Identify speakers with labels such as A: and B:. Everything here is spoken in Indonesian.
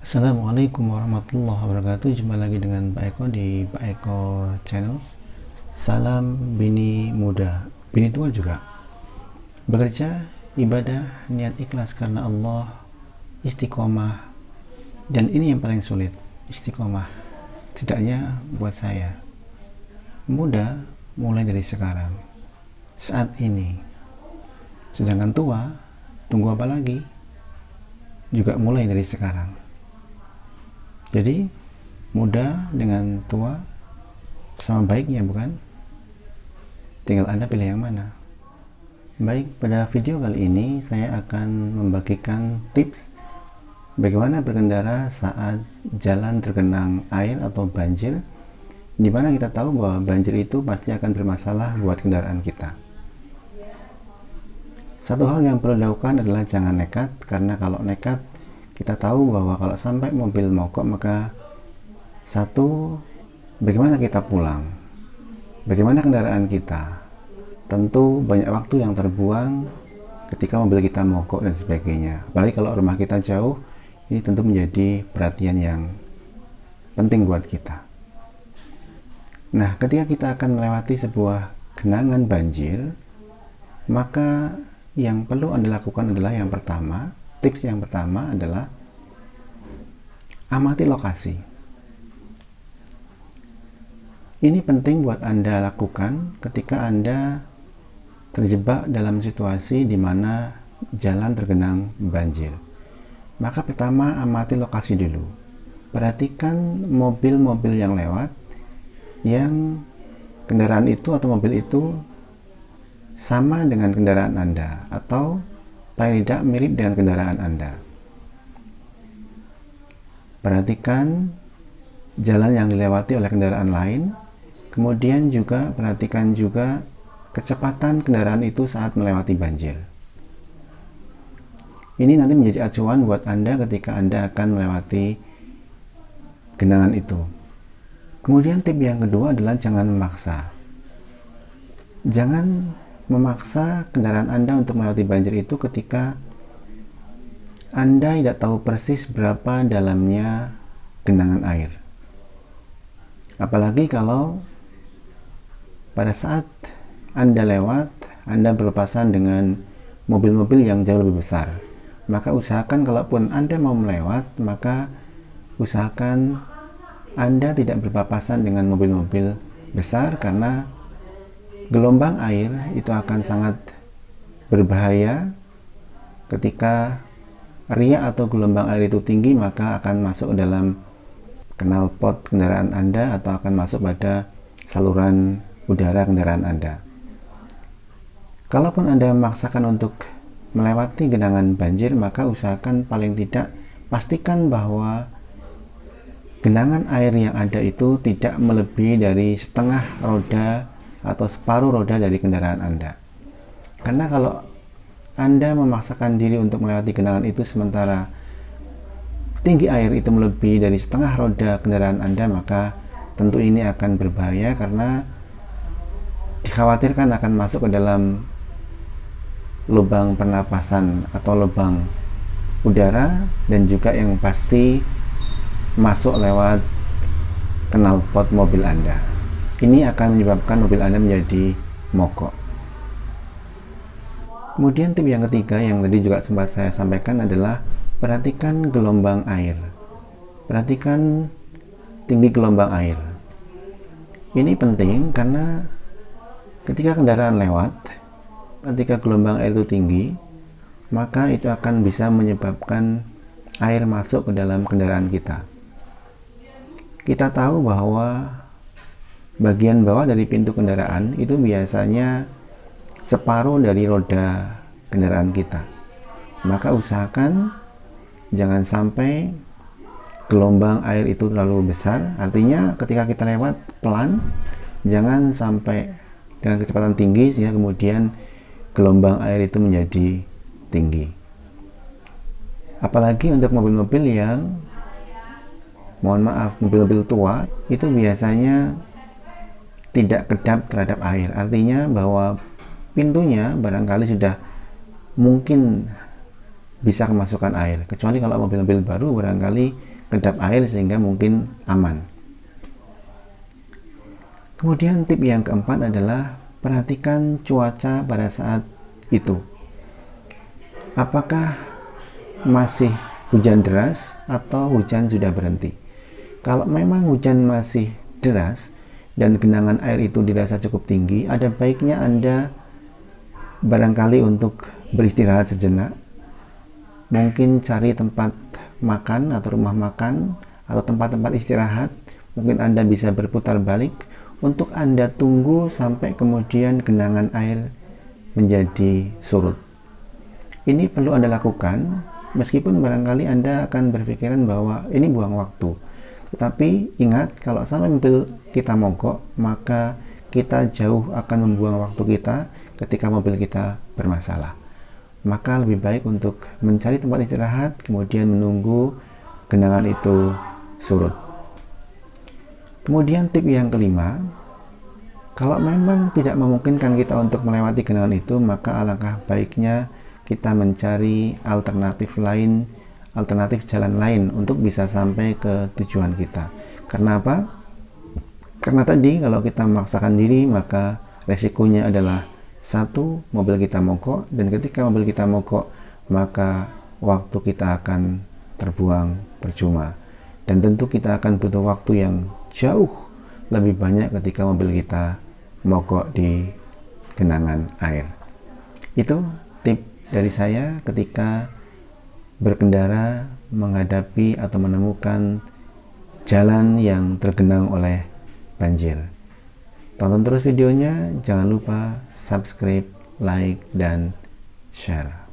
A: Assalamualaikum warahmatullahi wabarakatuh. Jumpa lagi dengan Pak Eko di Pak Eko Channel. Salam bini muda, bini tua juga. Bekerja, ibadah, niat ikhlas karena Allah, istiqomah. Dan ini yang paling sulit, istiqomah. Tidaknya buat saya. Muda mulai dari sekarang, saat ini. Sedangkan tua, tunggu apa lagi? Juga mulai dari sekarang. Jadi muda dengan tua sama baiknya, bukan? Tinggal Anda pilih yang mana. Baik, pada video kali ini saya akan membagikan tips bagaimana berkendara saat jalan tergenang air atau banjir, di mana kita tahu bahwa banjir itu pasti akan bermasalah buat kendaraan kita. Satu hal yang perlu dilakukan adalah jangan nekat, karena kalau nekat kita tahu bahwa kalau sampai mobil mogok, maka satu, bagaimana kita pulang, bagaimana kendaraan kita, tentu banyak waktu yang terbuang ketika mobil kita mogok dan sebagainya. Apalagi kalau rumah kita jauh, ini tentu menjadi perhatian yang penting buat kita. Nah, ketika kita akan melewati sebuah genangan banjir, maka yang perlu Anda lakukan adalah yang pertama, tips yang pertama adalah amati lokasi. Ini penting buat Anda lakukan ketika Anda terjebak dalam situasi di mana jalan tergenang banjir. Maka pertama, amati lokasi dulu. Perhatikan mobil-mobil yang lewat, yang kendaraan itu atau mobil itu sama dengan kendaraan Anda, atau paling tidak mirip dengan kendaraan Anda. Perhatikan jalan yang dilewati oleh kendaraan lain, kemudian juga perhatikan juga kecepatan kendaraan itu saat melewati banjir. Ini nanti menjadi acuan buat Anda ketika Anda akan melewati genangan itu. Kemudian tip yang kedua adalah jangan memaksa. Jangan memaksa kendaraan Anda untuk melewati banjir itu ketika Anda tidak tahu persis berapa dalamnya genangan air. Apalagi kalau pada saat Anda lewat, Anda berpapasan dengan mobil-mobil yang jauh lebih besar. Maka usahakan kalaupun Anda mau melewat, maka usahakan Anda tidak berpapasan dengan mobil-mobil besar, karena gelombang air itu akan sangat berbahaya. Ketika riak atau gelombang air itu tinggi, maka akan masuk dalam knalpot kendaraan Anda atau akan masuk pada saluran udara kendaraan Anda. Kalaupun Anda memaksakan untuk melewati genangan banjir, maka usahakan paling tidak pastikan bahwa genangan air yang ada itu tidak melebihi dari setengah roda atau separuh roda dari kendaraan Anda. Karena kalau Anda memaksakan diri untuk melewati genangan itu sementara tinggi air itu melebihi dari setengah roda kendaraan Anda, maka tentu ini akan berbahaya, karena dikhawatirkan akan masuk ke dalam lubang pernapasan atau lubang udara, dan juga yang pasti masuk lewat knalpot mobil Anda. Ini akan menyebabkan mobil Anda menjadi mogok. Kemudian tip yang ketiga yang tadi juga sempat saya sampaikan adalah perhatikan gelombang air. Perhatikan tinggi gelombang air. Ini penting karena ketika kendaraan lewat, ketika gelombang air itu tinggi, maka itu akan bisa menyebabkan air masuk ke dalam kendaraan kita. Kita tahu bahwa bagian bawah dari pintu kendaraan itu biasanya separuh dari roda kendaraan kita. Maka usahakan jangan sampai gelombang air itu terlalu besar. Artinya ketika kita lewat pelan, jangan sampai dengan kecepatan tinggi sehingga kemudian gelombang air itu menjadi tinggi. Apalagi untuk mobil-mobil yang, mohon maaf, mobil-mobil tua, itu biasanya tidak kedap terhadap air. Artinya bahwa pintunya barangkali sudah mungkin bisa kemasukan air, kecuali kalau mobil-mobil baru barangkali kedap air sehingga mungkin aman. Kemudian tip yang keempat adalah perhatikan cuaca pada saat itu. Apakah masih hujan deras atau hujan sudah berhenti? Kalau memang hujan masih deras dan genangan air itu dirasa cukup tinggi, ada baiknya Anda barangkali untuk beristirahat sejenak, mungkin cari tempat makan atau rumah makan atau tempat-tempat istirahat. Mungkin Anda bisa berputar balik untuk Anda tunggu sampai kemudian genangan air menjadi surut. Ini perlu Anda lakukan meskipun barangkali Anda akan berpikiran bahwa ini buang waktu. Tetapi ingat, kalau sampai mobil kita mogok, maka kita jauh akan membuang waktu kita ketika mobil kita bermasalah. Maka lebih baik untuk mencari tempat istirahat, kemudian menunggu genangan itu surut. Kemudian tip yang kelima, kalau memang tidak memungkinkan kita untuk melewati genangan itu, maka alangkah baiknya kita mencari alternatif jalan lain untuk bisa sampai ke tujuan kita. Karena apa? Karena tadi kalau kita memaksakan diri, maka resikonya adalah satu, mobil kita mogok, dan ketika mobil kita mogok, maka waktu kita akan terbuang percuma. Dan tentu kita akan butuh waktu yang jauh lebih banyak ketika mobil kita mogok di genangan air. Itu tip dari saya ketika berkendara menghadapi atau menemukan jalan yang tergenang oleh banjir. Tonton terus videonya, jangan lupa subscribe, like, dan share.